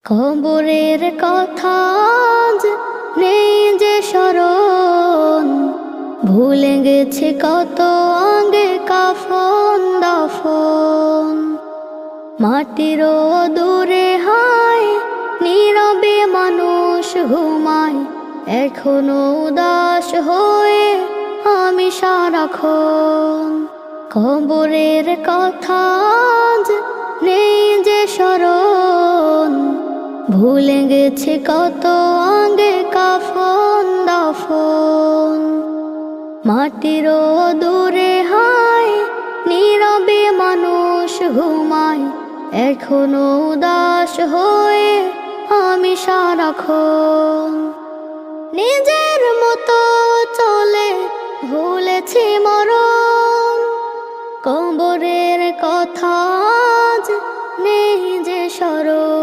কবরের কথা আজ নেই যে স্মরণ, ভুলে গেছে কত আগে কাফন দাফন। মাটিরও দূরে হায় নীরবে মানুষ ঘুমায়, এখনো উদাস হয়ে আমি সারাক্ষণ। কবরের কথা আজ নেই যে স্মরণ, ভুলে গেছে কত আগে কাফন দাফন। মাটিরও দূরে হায় নীরবে মানুষ ঘুমায়, এখনো উদাস হয়ে আমি সারাক্ষণ। নিজের মতো চলে ভুলেছি মরণ, কবরের কথা আজ নেই যে স্মরণ।